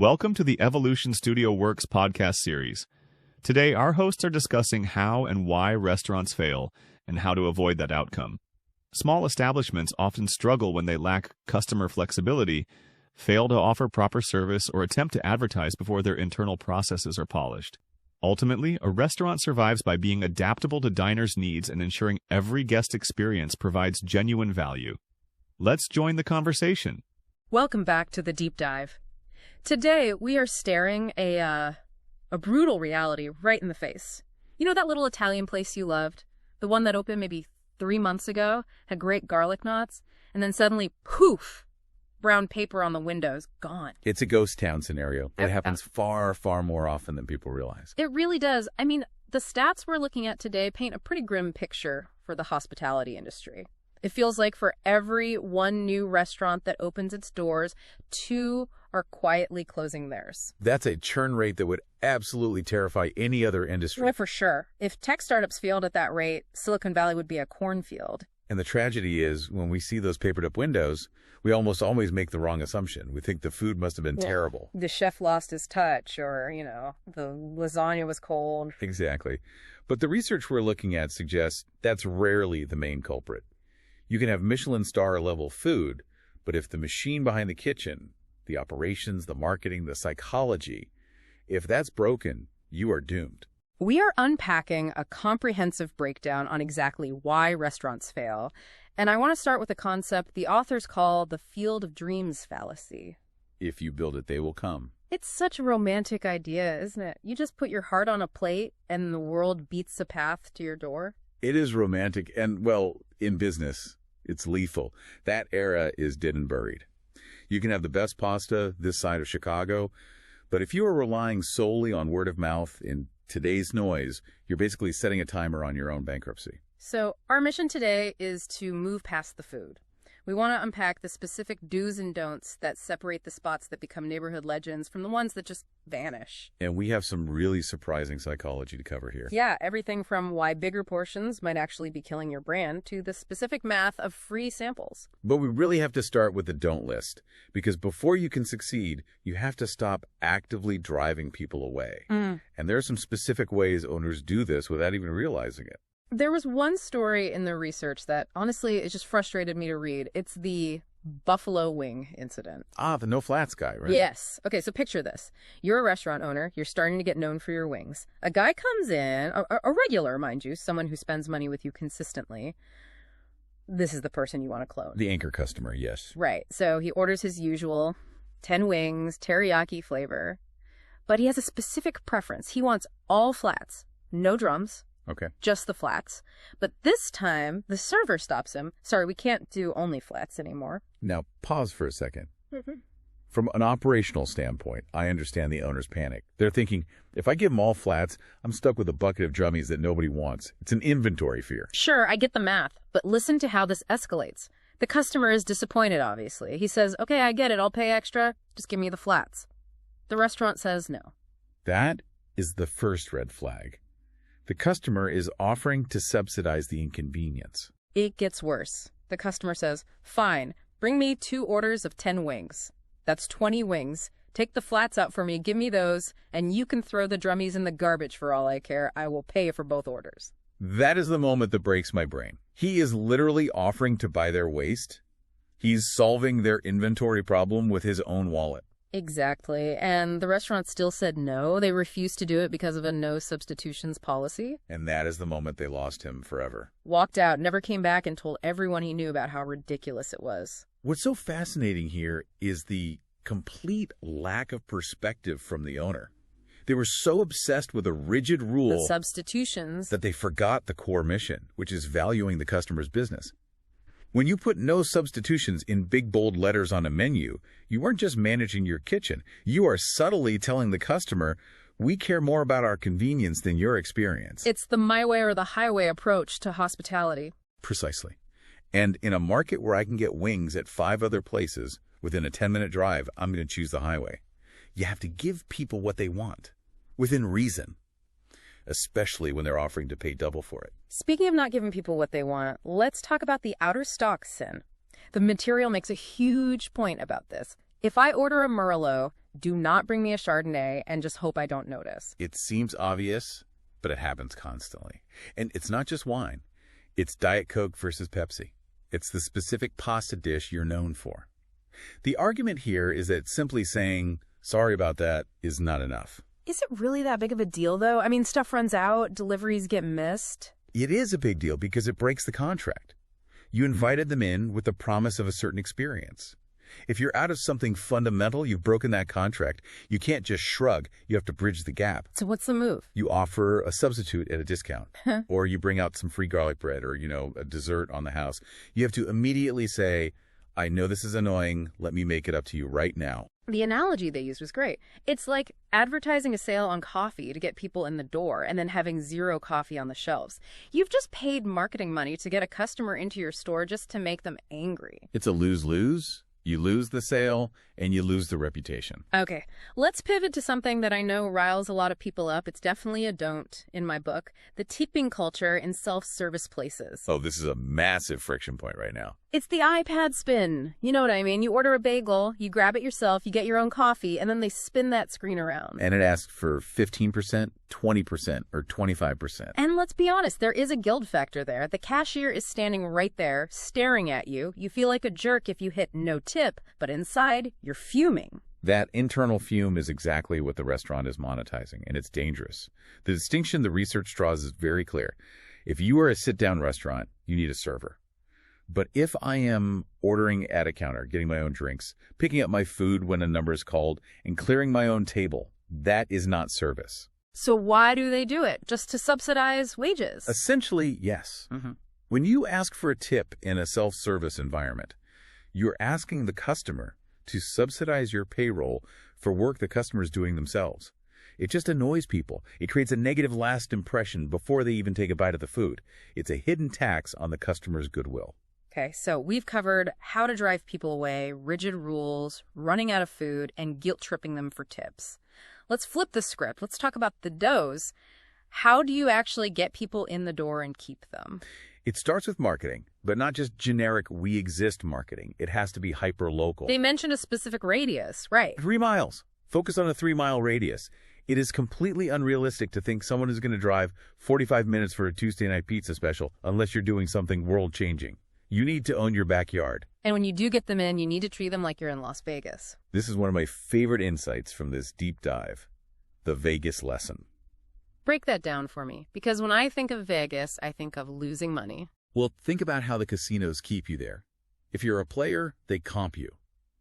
Welcome to the Evolution Studio Works podcast series. Today, our hosts are discussing how and why restaurants fail and how to avoid that outcome. Small establishments often struggle when they lack customer flexibility, fail to offer proper service, or attempt to advertise before their internal processes are polished. Ultimately, a restaurant survives by being adaptable to diners' needs and ensuring every guest experience provides genuine value. Let's join the conversation. Welcome back to the Deep Dive. Today, we are staring a brutal reality right in the face. You know that little Italian place you loved? The one that opened maybe 3 months ago, had great garlic knots, and then suddenly, poof, brown paper on the windows, gone. It's a ghost town scenario. It happens far, far more often than people realize. It really does. I mean, the stats we're looking at today paint a pretty grim picture for the hospitality industry. It feels like for every one new restaurant that opens its doors, 2 are quietly closing theirs. That's a churn rate that would absolutely terrify any other industry. Yeah, for sure. If tech startups failed at that rate, Silicon Valley would be a cornfield. And the tragedy is, when we see those papered up windows, we almost always make the wrong assumption. We think the food must have been terrible. The chef lost his touch, or, the lasagna was cold. Exactly. But the research we're looking at suggests that's rarely the main culprit. You can have Michelin star level food, but if the machine behind the kitchen, the operations, the marketing, the psychology, if that's broken, you are doomed. We are unpacking a comprehensive breakdown on exactly why restaurants fail. And I want to start with a concept the authors call the field of dreams fallacy. If you build it, they will come. It's such a romantic idea, isn't it? You just put your heart on a plate and the world beats a path to your door. It is romantic and, well, in business, it's lethal. That era is dead and buried. You can have the best pasta this side of Chicago, but if you are relying solely on word of mouth in today's noise, you're basically setting a timer on your own bankruptcy. So our mission today is to move past the food. We want to unpack the specific do's and don'ts that separate the spots that become neighborhood legends from the ones that just vanish. And we have some really surprising psychology to cover here. Yeah, everything from why bigger portions might actually be killing your brand to the specific math of free samples. But we really have to start with the don't list, because before you can succeed, you have to stop actively driving people away. And there are some specific ways owners do this without even realizing it. There was one story in the research that, honestly, it just frustrated me to read. It's the buffalo wing incident. Ah, the no flats guy, right? Yes. Okay, so picture this. You're a restaurant owner. You're starting to get known for your wings. A guy comes in, a regular, mind you, someone who spends money with you consistently. This is the person you want to clone. The anchor customer, yes. Right. So he orders his usual 10 wings, teriyaki flavor. But he has a specific preference. He wants all flats, no drums. Okay. Just the flats. But this time, the server stops him. Sorry, we can't do only flats anymore. Now, pause for a second. From an operational standpoint, I understand the owner's panic. They're thinking, if I give them all flats, I'm stuck with a bucket of drummies that nobody wants. It's an inventory fear. Sure, I get the math, but listen to how this escalates. The customer is disappointed, obviously. He says, okay, I get it, I'll pay extra, just give me the flats. The restaurant says no. That is the first red flag. The customer is offering to subsidize the inconvenience. It gets worse. The customer says, fine, bring me 2 orders of 10 wings. That's 20 wings. Take the flats out for me, give me those, and you can throw the drummies in the garbage for all I care. I will pay for both orders. That is the moment that breaks my brain. He is literally offering to buy their waste. He's solving their inventory problem with his own wallet. Exactly. And the restaurant still said no. They refused to do it because of a no substitutions policy. And that is the moment they lost him forever. Walked out, never came back, and told everyone he knew about how ridiculous it was. What's so fascinating here is the complete lack of perspective from the owner. They were so obsessed with a rigid rule, the substitutions, that they forgot the core mission, which is valuing the customer's business. When you put no substitutions in big, bold letters on a menu, you aren't just managing your kitchen. You are subtly telling the customer, we care more about our convenience than your experience. It's the my way or the highway approach to hospitality. Precisely. And in a market where I can get wings at 5 other places within a 10-minute drive, I'm going to choose the highway. You have to give people what they want, within reason, especially when they're offering to pay double for it. Speaking of not giving people what they want, let's talk about the outer stock sin. The material makes a huge point about this. If I order a Merlot, do not bring me a Chardonnay and just hope I don't notice. It seems obvious, but it happens constantly. And it's not just wine. It's Diet Coke versus Pepsi. It's the specific pasta dish you're known for. The argument here is that simply saying, sorry about that, is not enough. Is it really that big of a deal, though? I mean, stuff runs out, deliveries get missed. It is a big deal because it breaks the contract. You invited them in with the promise of a certain experience. If you're out of something fundamental, you've broken that contract. You can't just shrug. You have to bridge the gap. So what's the move? You offer a substitute at a discount. Or you bring out some free garlic bread or, a dessert on the house. You have to immediately say, I know this is annoying. Let me make it up to you right now. The analogy they used was great. It's like advertising a sale on coffee to get people in the door and then having zero coffee on the shelves. You've just paid marketing money to get a customer into your store just to make them angry. It's a lose-lose. You lose the sale, and you lose the reputation. Okay, let's pivot to something that I know riles a lot of people up. It's definitely a don't in my book. The tipping culture in self-service places. Oh, this is a massive friction point right now. It's the iPad spin. You know what I mean? You order a bagel, you grab it yourself, you get your own coffee, and then they spin that screen around. And it asks for 15%, 20%, or 25%. And let's be honest, there is a guilt factor there. The cashier is standing right there, staring at you. You feel like a jerk if you hit no tip, but inside, you're fuming. That internal fume is exactly what the restaurant is monetizing, and it's dangerous. The distinction the research draws is very clear. If you are a sit-down restaurant, you need a server. But if I am ordering at a counter, getting my own drinks, picking up my food when a number is called, and clearing my own table, that is not service. So why do they do it? Just to subsidize wages? Essentially, yes. When you ask for a tip in a self-service environment, you're asking the customer to subsidize your payroll for work the customer is doing themselves. It just annoys people. It creates a negative last impression before they even take a bite of the food. It's a hidden tax on the customer's goodwill. Okay, so we've covered how to drive people away, rigid rules, running out of food, and guilt-tripping them for tips. Let's flip the script. Let's talk about the do's. How do you actually get people in the door and keep them? It starts with marketing, but not just generic we exist marketing. It has to be hyper-local. They mentioned a specific radius, right? 3 miles. Focus on a 3-mile radius. It is completely unrealistic to think someone is going to drive 45 minutes for a Tuesday night pizza special unless you're doing something world-changing. You need to own your backyard. And when you do get them in, you need to treat them like you're in Las Vegas. This is one of my favorite insights from this deep dive, the Vegas lesson. Break that down for me, because when I think of Vegas, I think of losing money. Well, think about how the casinos keep you there. If you're a player, they comp you.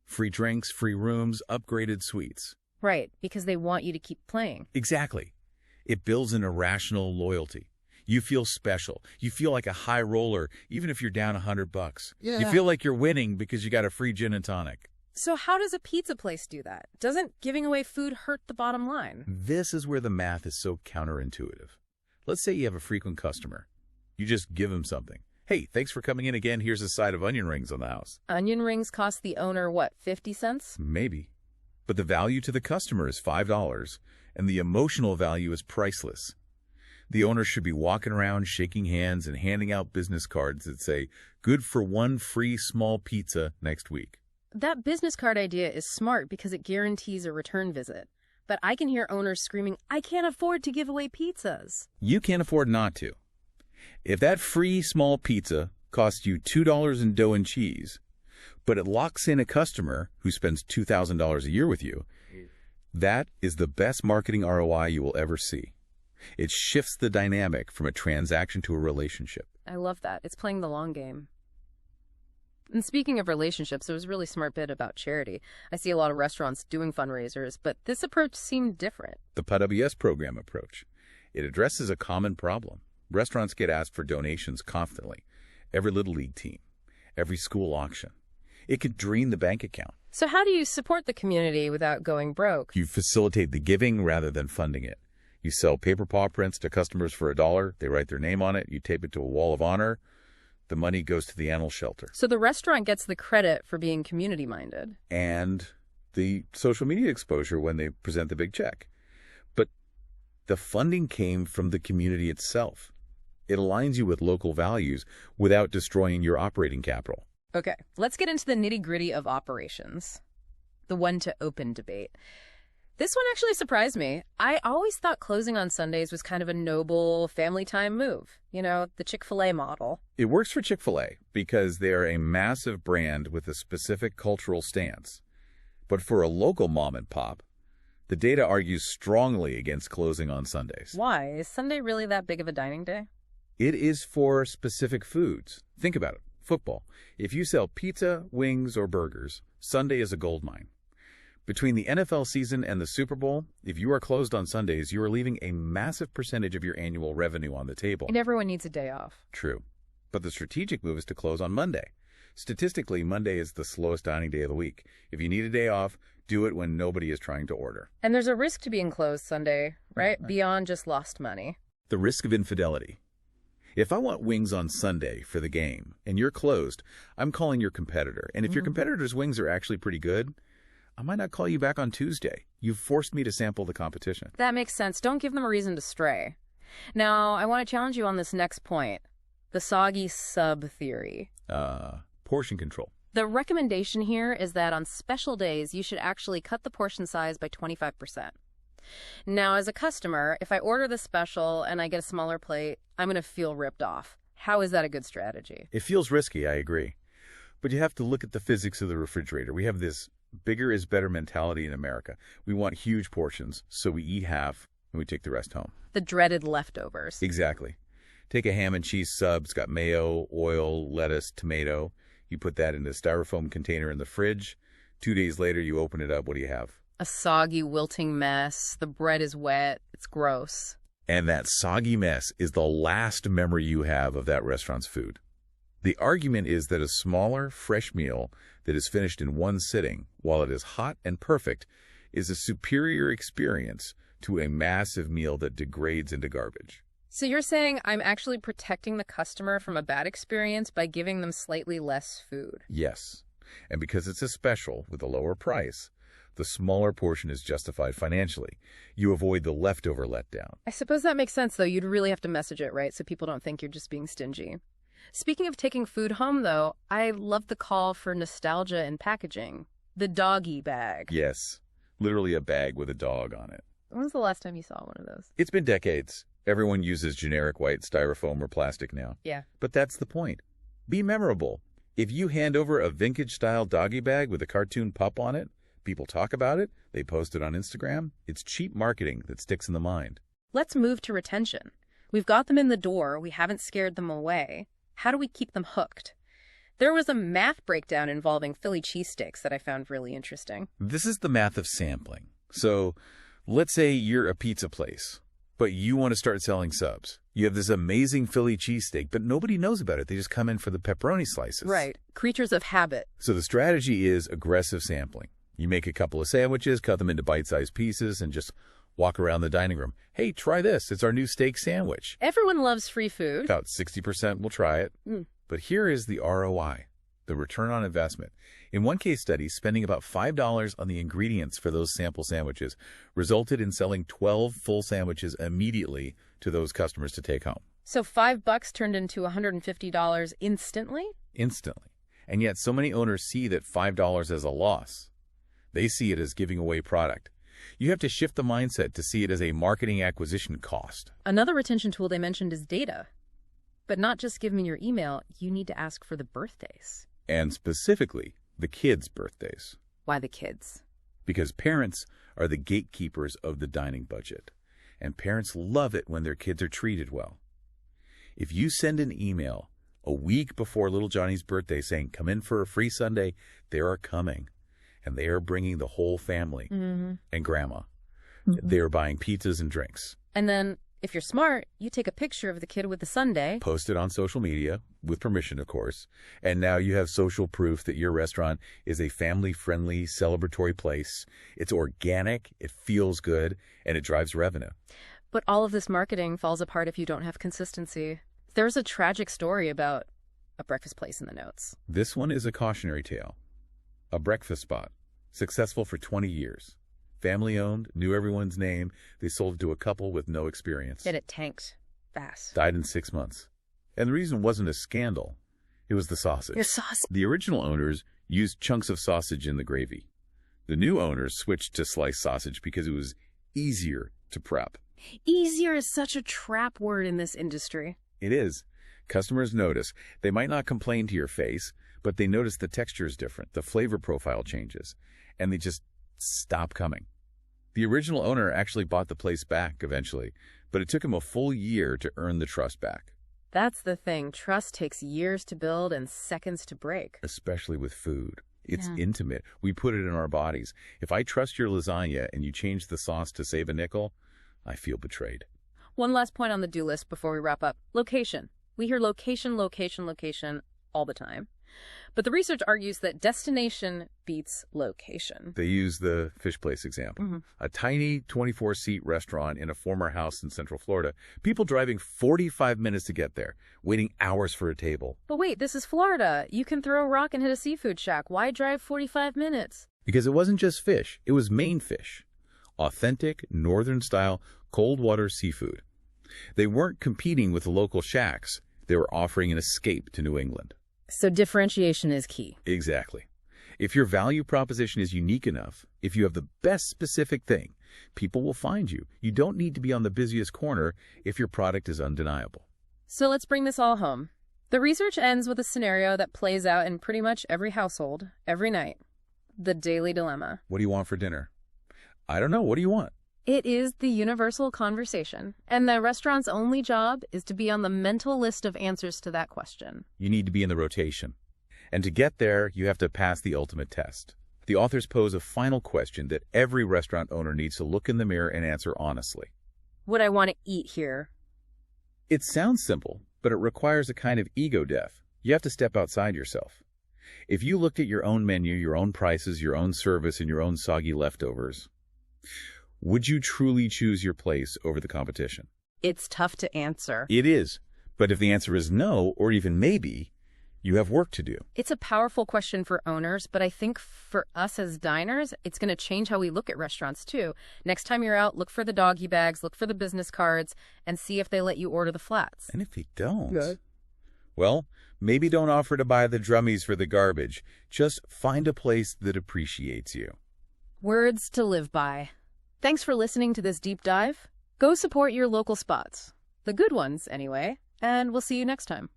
Free drinks, free rooms, upgraded suites. Right, because they want you to keep playing. Exactly. It builds an irrational loyalty. You feel special. You feel like a high roller, even if you're down $100. Yeah. You feel like you're winning because you got a free gin and tonic. So how does a pizza place do that? Doesn't giving away food hurt the bottom line? This is where the math is so counterintuitive. Let's say you have a frequent customer. You just give them something. Hey, thanks for coming in again. Here's a side of onion rings on the house. Onion rings cost the owner, what, 50 cents? Maybe. But the value to the customer is $5, and the emotional value is priceless. The owner should be walking around, shaking hands, and handing out business cards that say, good for one free small pizza next week. That business card idea is smart because it guarantees a return visit. But I can hear owners screaming, I can't afford to give away pizzas. You can't afford not to. If that free small pizza costs you $2 in dough and cheese, but it locks in a customer who spends $2,000 a year with you, that is the best marketing ROI you will ever see. It shifts the dynamic from a transaction to a relationship. I love that. It's playing the long game. And speaking of relationships, there was a really smart bit about charity. I see a lot of restaurants doing fundraisers, but this approach seemed different. The PWS program approach. It addresses a common problem. Restaurants get asked for donations constantly. Every Little League team, every school auction. It could drain the bank account. So how do you support the community without going broke? You facilitate the giving rather than funding it. You sell paper paw prints to customers for $1. They write their name on it. You tape it to a wall of honor. The money goes to the animal shelter. So the restaurant gets the credit for being community-minded. And the social media exposure when they present the big check. But the funding came from the community itself. It aligns you with local values without destroying your operating capital. Okay, let's get into the nitty-gritty of operations. the when to open debate. This one actually surprised me. I always thought closing on Sundays was kind of a noble family time move. You know, the Chick-fil-A model. It works for Chick-fil-A because they are a massive brand with a specific cultural stance. But for a local mom and pop, the data argues strongly against closing on Sundays. Why? Is Sunday really that big of a dining day? It is for specific foods. Think about it. Football. If you sell pizza, wings, or burgers, Sunday is a goldmine. Between the NFL season and the Super Bowl, if you are closed on Sundays, you are leaving a massive percentage of your annual revenue on the table. And everyone needs a day off. True. But the strategic move is to close on Monday. Statistically, Monday is the slowest dining day of the week. If you need a day off, do it when nobody is trying to order. And there's a risk to being closed Sunday, right? Beyond just lost money. The risk of infidelity. If I want wings on Sunday for the game and you're closed, I'm calling your competitor. And if your competitor's wings are actually pretty good, I might not call you back on Tuesday. You've forced me to sample the competition. That makes sense. Don't give them a reason to stray. Now, I want to challenge you on this next point. The soggy sub theory. Portion control. The recommendation here is that on special days, you should actually cut the portion size by 25%. Now, as a customer, if I order the special and I get a smaller plate, I'm going to feel ripped off. How is that a good strategy? It feels risky, I agree. But you have to look at the physics of the refrigerator. We have this bigger is better mentality in America. We want huge portions, so we eat half and we take the rest home. The dreaded leftovers. Exactly. Take a ham and cheese sub. It's got mayo, oil, lettuce, tomato. You put that in a styrofoam container in the fridge. 2 days later, you open it up. What do you have? A soggy, wilting mess. The bread is wet. It's gross. And that soggy mess is the last memory you have of that restaurant's food. The argument is that a smaller, fresh meal that is finished in one sitting, while it is hot and perfect, is a superior experience to a massive meal that degrades into garbage. So you're saying I'm actually protecting the customer from a bad experience by giving them slightly less food? Yes. And because it's a special with a lower price, the smaller portion is justified financially. You avoid the leftover letdown. I suppose that makes sense, though. You'd really have to message it, right? So people don't think you're just being stingy. Speaking of taking food home, though, I love the call for nostalgia in packaging. The doggy bag. Yes. Literally a bag with a dog on it. When was the last time you saw one of those? It's been decades. Everyone uses generic white styrofoam or plastic now. Yeah. But that's the point. Be memorable. If you hand over a vintage-style doggy bag with a cartoon pup on it, people talk about it, they post it on Instagram. It's cheap marketing that sticks in the mind. Let's move to retention. We've got them in the door. We haven't scared them away. How do we keep them hooked? There was a math breakdown involving Philly cheesesteaks that I found really interesting. This is the math of sampling. So let's say you're a pizza place, but you want to start selling subs. You have this amazing Philly cheesesteak, but nobody knows about it. They just come in for the pepperoni slices. Right. Creatures of habit. So the strategy is aggressive sampling. You make a couple of sandwiches, cut them into bite-sized pieces, and just walk around the dining room. Hey, try this. It's our new steak sandwich. Everyone loves free food. About 60% will try it. But here is the ROI, the return on investment. In one case study, spending about $5 on the ingredients for those sample sandwiches resulted in selling 12 full sandwiches immediately to those customers to take home. So $5 turned into $150 instantly? Instantly. And yet so many owners see that $5 as a loss. They see it as giving away product. You have to shift the mindset to see it as a marketing acquisition cost. Another retention tool they mentioned is data. But not just give me your email, you need to ask for the birthdays. And specifically, the kids' birthdays. Why the kids? Because parents are the gatekeepers of the dining budget. And parents love it when their kids are treated well. If you send an email a week before little Johnny's birthday saying, come in for a free sundae, they are coming. And they are bringing the whole family and grandma. They are buying pizzas and drinks. And then, if you're smart, you take a picture of the kid with the sundae. Post it on social media, with permission, of course. And now you have social proof that your restaurant is a family-friendly, celebratory place. It's organic, it feels good, and it drives revenue. But all of this marketing falls apart if you don't have consistency. There's a tragic story about a breakfast place in the notes. This one is a cautionary tale. A breakfast spot, successful for 20 years. Family-owned, knew everyone's name. They sold it to a couple with no experience. Yet it tanked fast. Died in 6 months. And the reason wasn't a scandal. It was the sausage. Your sausage. The original owners used chunks of sausage in the gravy. The new owners switched to sliced sausage because it was easier to prep. Easier is such a trap word in this industry. It is. Customers notice. They might not complain to your face, but they notice the texture is different, the flavor profile changes, and they just stop coming. The original owner actually bought the place back eventually, but it took him a full year to earn the trust back. That's the thing. Trust takes years to build and seconds to break. Especially with food. It's intimate. We put it in our bodies. If I trust your lasagna and you change the sauce to save a nickel, I feel betrayed. One last point on the do list before we wrap up. Location. We hear location, location, location all the time. But the research argues that destination beats location. They use the fish place example. A tiny 24-seat restaurant in a former house in Central Florida. People driving 45 minutes to get there, waiting hours for a table. But wait, this is Florida. You can throw a rock and hit a seafood shack. Why drive 45 minutes? Because it wasn't just fish. It was Maine fish. Authentic, northern-style, cold-water seafood. They weren't competing with the local shacks. They were offering an escape to New England. So differentiation is key. Exactly. If your value proposition is unique enough, if you have the best specific thing, people will find you. You don't need to be on the busiest corner if your product is undeniable. So let's bring this all home. The research ends with a scenario that plays out in pretty much every household, every night. The daily dilemma. What do you want for dinner? I don't know. What do you want? It is the universal conversation, and the restaurant's only job is to be on the mental list of answers to that question. You need to be in the rotation. And to get there, you have to pass the ultimate test. The authors pose a final question that every restaurant owner needs to look in the mirror and answer honestly. Would I want to eat here? It sounds simple, but it requires a kind of ego death. You have to step outside yourself. If you looked at your own menu, your own prices, your own service, and your own soggy leftovers, would you truly choose your place over the competition? It's tough to answer. It is. But if the answer is no, or even maybe, you have work to do. It's a powerful question for owners, but I think for us as diners, it's going to change how we look at restaurants too. Next time you're out, look for the doggy bags, look for the business cards, and see if they let you order the flats. And if they don't? Good. Well, maybe don't offer to buy the drummies for the garbage. Just find a place that appreciates you. Words to live by. Thanks for listening to this deep dive. Go support your local spots. The good ones, anyway. And we'll see you next time.